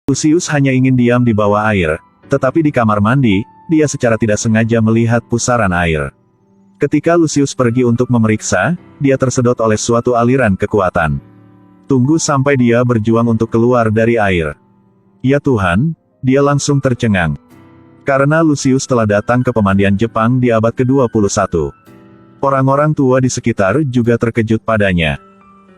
Lucius hanya ingin diam di bawah air, tetapi di kamar mandi, dia secara tidak sengaja melihat pusaran air. Ketika Lucius pergi untuk memeriksa, dia tersedot oleh suatu aliran kekuatan. Tunggu sampai dia berjuang untuk keluar dari air. Ya Tuhan, dia langsung tercengang. Karena Lucius telah datang ke pemandian Jepang di abad ke-21. Orang-orang tua di sekitar juga terkejut padanya.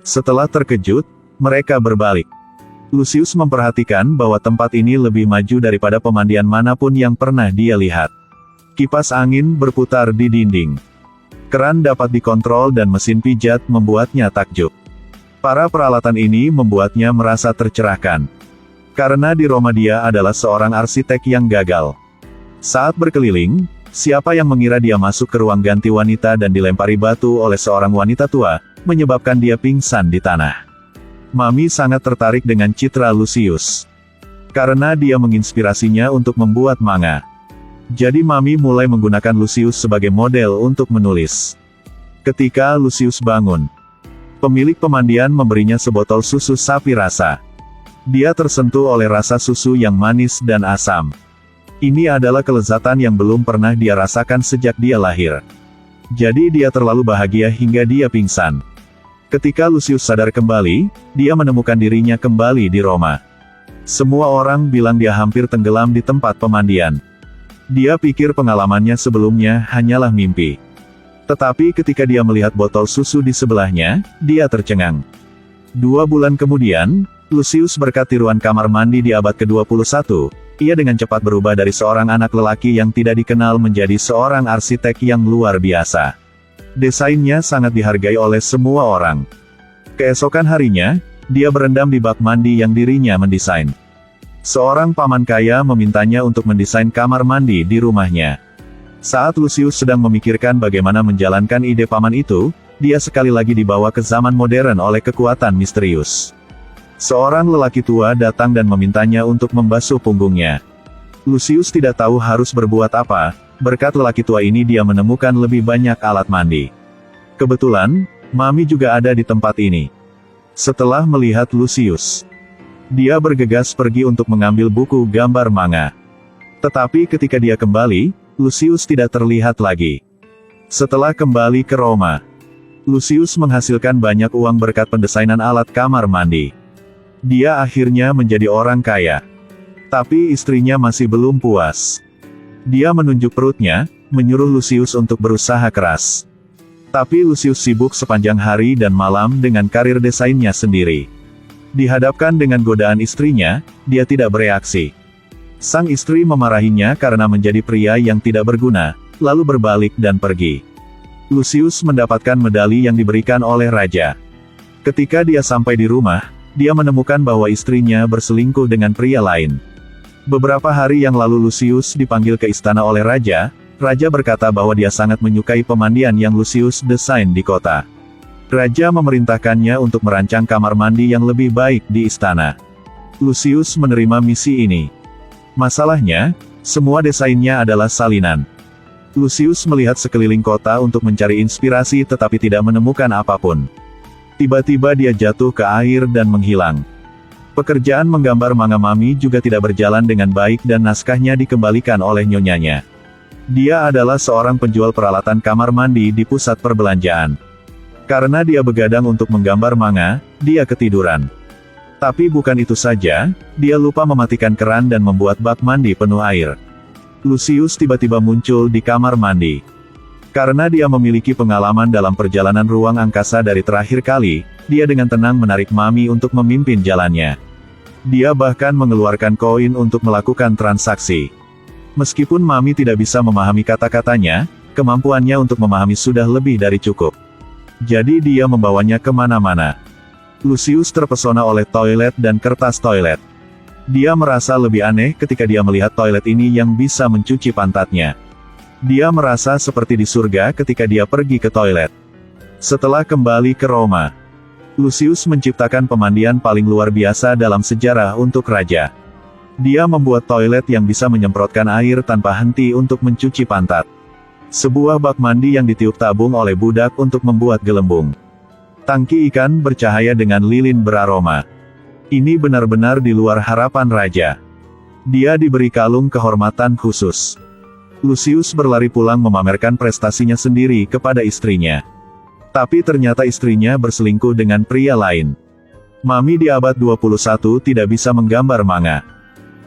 Setelah terkejut, mereka berbalik. Lucius memperhatikan bahwa tempat ini lebih maju daripada pemandian manapun yang pernah dia lihat. Kipas angin berputar di dinding. Keran dapat dikontrol dan mesin pijat membuatnya takjub. Para peralatan ini membuatnya merasa tercerahkan. Karena di Roma dia adalah seorang arsitek yang gagal. Saat berkeliling, siapa yang mengira dia masuk ke ruang ganti wanita dan dilempari batu oleh seorang wanita tua, menyebabkan dia pingsan di tanah. Mami sangat tertarik dengan citra Lucius. Karena dia menginspirasinya untuk membuat manga. Jadi Mami mulai menggunakan Lucius sebagai model untuk menulis. Ketika Lucius bangun, pemilik pemandian memberinya sebotol susu sapi rasa. Dia tersentuh oleh rasa susu yang manis dan asam. Ini adalah kelezatan yang belum pernah dia rasakan sejak dia lahir. Jadi dia terlalu bahagia hingga dia pingsan. Ketika Lucius sadar kembali, dia menemukan dirinya kembali di Roma. Semua orang bilang dia hampir tenggelam di tempat pemandian. Dia pikir pengalamannya sebelumnya hanyalah mimpi. Tetapi ketika dia melihat botol susu di sebelahnya, dia tercengang. 2 bulan kemudian, Lucius berkati ruang kamar mandi di abad ke-21. Ia dengan cepat berubah dari seorang anak lelaki yang tidak dikenal menjadi seorang arsitek yang luar biasa. Desainnya sangat dihargai oleh semua orang. Keesokan harinya, dia berendam di bak mandi yang dirinya mendesain. Seorang paman kaya memintanya untuk mendesain kamar mandi di rumahnya. Saat Lucius sedang memikirkan bagaimana menjalankan ide paman itu, dia sekali lagi dibawa ke zaman modern oleh kekuatan misterius. Seorang lelaki tua datang dan memintanya untuk membasuh punggungnya. Lucius tidak tahu harus berbuat apa. Berkat lelaki tua ini dia menemukan lebih banyak alat mandi. Kebetulan, Mami juga ada di tempat ini. Setelah melihat Lucius, dia bergegas pergi untuk mengambil buku gambar manga. Tetapi ketika dia kembali, Lucius tidak terlihat lagi. Setelah kembali ke Roma, Lucius menghasilkan banyak uang berkat pendesainan alat kamar mandi. Dia akhirnya menjadi orang kaya. Tapi istrinya masih belum puas. Dia menunjuk perutnya, menyuruh Lucius untuk berusaha keras. Tapi Lucius sibuk sepanjang hari dan malam dengan karir desainnya sendiri. Dihadapkan dengan godaan istrinya, dia tidak bereaksi. Sang istri memarahinya karena menjadi pria yang tidak berguna, lalu berbalik dan pergi. Lucius mendapatkan medali yang diberikan oleh raja. Ketika dia sampai di rumah, dia menemukan bahwa istrinya berselingkuh dengan pria lain. Beberapa hari yang lalu Lucius dipanggil ke istana oleh raja. Raja berkata bahwa dia sangat menyukai pemandian yang Lucius desain di kota. Raja memerintahkannya untuk merancang kamar mandi yang lebih baik di istana. Lucius menerima misi ini. Masalahnya, semua desainnya adalah salinan. Lucius melihat sekeliling kota untuk mencari inspirasi tetapi tidak menemukan apapun. Tiba-tiba dia jatuh ke air dan menghilang. Pekerjaan menggambar manga Mami juga tidak berjalan dengan baik dan naskahnya dikembalikan oleh nyonyanya. Dia adalah seorang penjual peralatan kamar mandi di pusat perbelanjaan. Karena dia begadang untuk menggambar manga, dia ketiduran. Tapi bukan itu saja, dia lupa mematikan keran dan membuat bak mandi penuh air. Lucius tiba-tiba muncul di kamar mandi. Karena dia memiliki pengalaman dalam perjalanan ruang angkasa dari terakhir kali, dia dengan tenang menarik Mami untuk memimpin jalannya. Dia bahkan mengeluarkan koin untuk melakukan transaksi. Meskipun Mami tidak bisa memahami kata-katanya, kemampuannya untuk memahami sudah lebih dari cukup. Jadi dia membawanya kemana-mana. Lucius terpesona oleh toilet dan kertas toilet. Dia merasa lebih aneh ketika dia melihat toilet ini yang bisa mencuci pantatnya. Dia merasa seperti di surga ketika dia pergi ke toilet. Setelah kembali ke Roma, Lucius menciptakan pemandian paling luar biasa dalam sejarah untuk raja. Dia membuat toilet yang bisa menyemprotkan air tanpa henti untuk mencuci pantat. Sebuah bak mandi yang ditiup tabung oleh budak untuk membuat gelembung. Tangki ikan bercahaya dengan lilin beraroma. Ini benar-benar di luar harapan raja. Dia diberi kalung kehormatan khusus. Lucius berlari pulang memamerkan prestasinya sendiri kepada istrinya. Tapi ternyata istrinya berselingkuh dengan pria lain. Mami di abad 21 tidak bisa menggambar manga.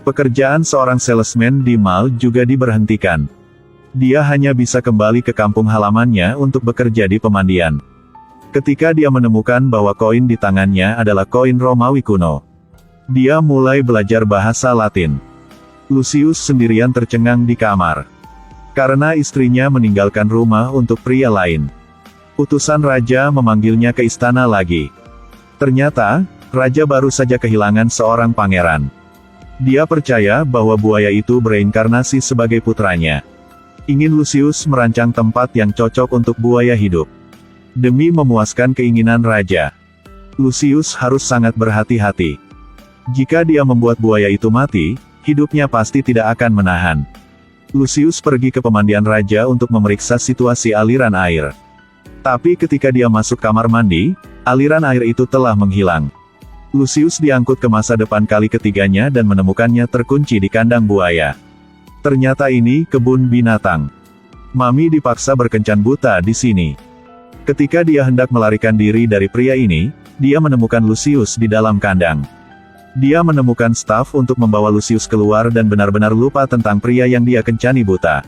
Pekerjaan seorang salesman di mall juga diberhentikan. Dia hanya bisa kembali ke kampung halamannya untuk bekerja di pemandian. Ketika dia menemukan bahwa koin di tangannya adalah koin Romawi kuno, dia mulai belajar bahasa Latin. Lucius sendirian tercengang di kamar. Karena istrinya meninggalkan rumah untuk pria lain. Utusan raja memanggilnya ke istana lagi. Ternyata, raja baru saja kehilangan seorang pangeran. Dia percaya bahwa buaya itu bereinkarnasi sebagai putranya. Ingin Lucius merancang tempat yang cocok untuk buaya hidup. Demi memuaskan keinginan raja, Lucius harus sangat berhati-hati. Jika dia membuat buaya itu mati, hidupnya pasti tidak akan menahan. Lucius pergi ke pemandian raja untuk memeriksa situasi aliran air. Tapi ketika dia masuk kamar mandi, aliran air itu telah menghilang. Lucius diangkut ke masa depan kali ketiganya dan menemukannya terkunci di kandang buaya. Ternyata ini kebun binatang. Mami dipaksa berkencan buta di sini. Ketika dia hendak melarikan diri dari pria ini, dia menemukan Lucius di dalam kandang. Dia menemukan staf untuk membawa Lucius keluar dan benar-benar lupa tentang pria yang dia kencani buta.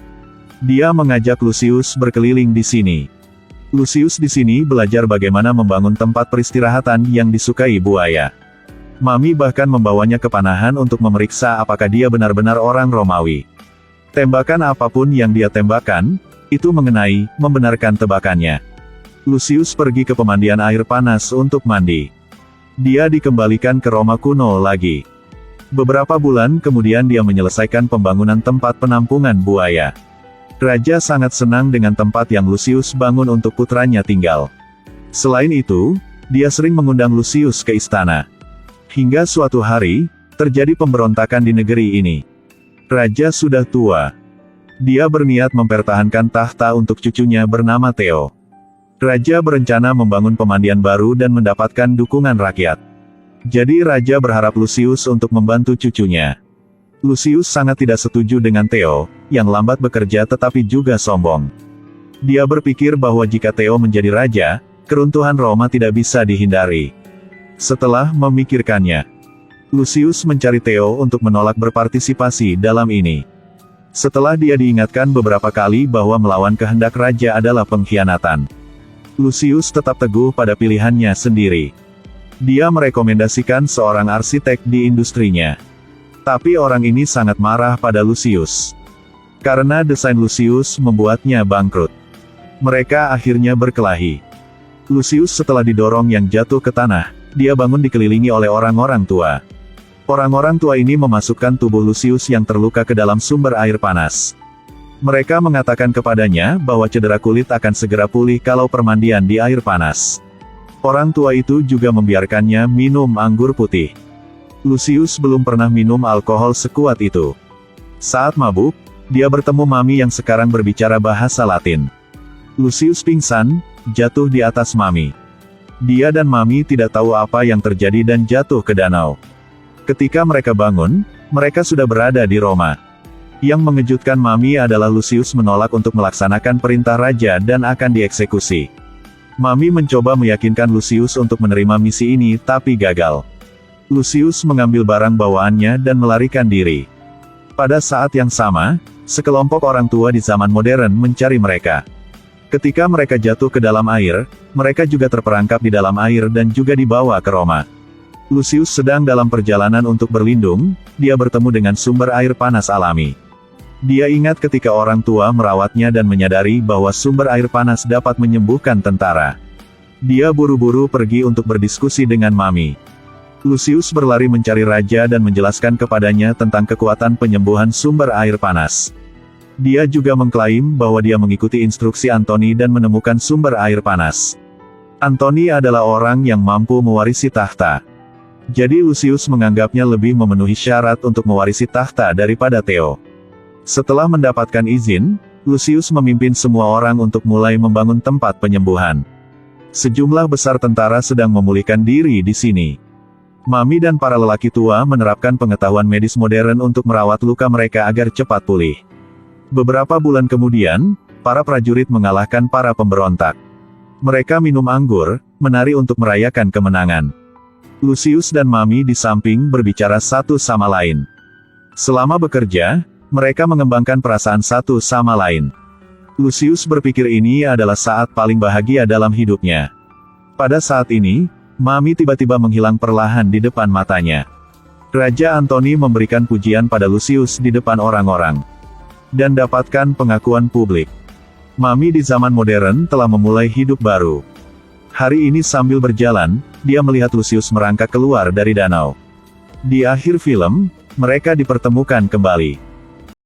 Dia mengajak Lucius berkeliling di sini. Lucius di sini belajar bagaimana membangun tempat peristirahatan yang disukai buaya. Mami bahkan membawanya ke panahan untuk memeriksa apakah dia benar-benar orang Romawi. Tembakan apapun yang dia tembakkan, itu membenarkan tebakannya. Lucius pergi ke pemandian air panas untuk mandi. Dia dikembalikan ke Roma kuno lagi. Beberapa bulan kemudian dia menyelesaikan pembangunan tempat penampungan buaya. Raja sangat senang dengan tempat yang Lucius bangun untuk putranya tinggal. Selain itu, dia sering mengundang Lucius ke istana. Hingga suatu hari, terjadi pemberontakan di negeri ini. Raja sudah tua. Dia berniat mempertahankan tahta untuk cucunya bernama Theo. Raja berencana membangun pemandian baru dan mendapatkan dukungan rakyat. Jadi raja berharap Lucius untuk membantu cucunya. Lucius sangat tidak setuju dengan Theo, yang lambat bekerja tetapi juga sombong. Dia berpikir bahwa jika Theo menjadi raja, keruntuhan Roma tidak bisa dihindari. Setelah memikirkannya, Lucius mencari Theo untuk menolak berpartisipasi dalam ini. Setelah dia diingatkan beberapa kali bahwa melawan kehendak raja adalah pengkhianatan, Lucius tetap teguh pada pilihannya sendiri. Dia merekomendasikan seorang arsitek di industrinya. Tapi orang ini sangat marah pada Lucius. Karena desain Lucius membuatnya bangkrut. Mereka akhirnya berkelahi. Lucius setelah didorong yang jatuh ke tanah, dia bangun dikelilingi oleh orang-orang tua. Orang-orang tua ini memasukkan tubuh Lucius yang terluka ke dalam sumber air panas. Mereka mengatakan kepadanya bahwa cedera kulit akan segera pulih kalau permandian di air panas. Orang tua itu juga membiarkannya minum anggur putih. Lucius belum pernah minum alkohol sekuat itu. Saat mabuk, dia bertemu Mami yang sekarang berbicara bahasa Latin. Lucius pingsan, jatuh di atas Mami. Dia dan Mami tidak tahu apa yang terjadi dan jatuh ke danau. Ketika mereka bangun, mereka sudah berada di Roma. Yang mengejutkan Mami adalah Lucius menolak untuk melaksanakan perintah raja dan akan dieksekusi. Mami mencoba meyakinkan Lucius untuk menerima misi ini tapi gagal. Lucius mengambil barang bawaannya dan melarikan diri. Pada saat yang sama, sekelompok orang tua di zaman modern mencari mereka. Ketika mereka jatuh ke dalam air, mereka juga terperangkap di dalam air dan juga dibawa ke Roma. Lucius sedang dalam perjalanan untuk berlindung, dia bertemu dengan sumber air panas alami. Dia ingat ketika orang tua merawatnya dan menyadari bahwa sumber air panas dapat menyembuhkan tentara. Dia buru-buru pergi untuk berdiskusi dengan Mami. Lucius berlari mencari raja dan menjelaskan kepadanya tentang kekuatan penyembuhan sumber air panas. Dia juga mengklaim bahwa dia mengikuti instruksi Antoni dan menemukan sumber air panas. Antoni adalah orang yang mampu mewarisi tahta. Jadi Lucius menganggapnya lebih memenuhi syarat untuk mewarisi tahta daripada Theo. Setelah mendapatkan izin, Lucius memimpin semua orang untuk mulai membangun tempat penyembuhan. Sejumlah besar tentara sedang memulihkan diri di sini. Mami dan para lelaki tua menerapkan pengetahuan medis modern untuk merawat luka mereka agar cepat pulih. Beberapa bulan kemudian, para prajurit mengalahkan para pemberontak. Mereka minum anggur, menari untuk merayakan kemenangan. Lucius dan Mami di samping berbicara satu sama lain. Selama bekerja, mereka mengembangkan perasaan satu sama lain. Lucius berpikir ini adalah saat paling bahagia dalam hidupnya. Pada saat ini, Mami tiba-tiba menghilang perlahan di depan matanya. Raja Anthony memberikan pujian pada Lucius di depan orang-orang. Dan dapatkan pengakuan publik. Mami di zaman modern telah memulai hidup baru. Hari ini sambil berjalan, dia melihat Lucius merangkak keluar dari danau. Di akhir film, mereka dipertemukan kembali.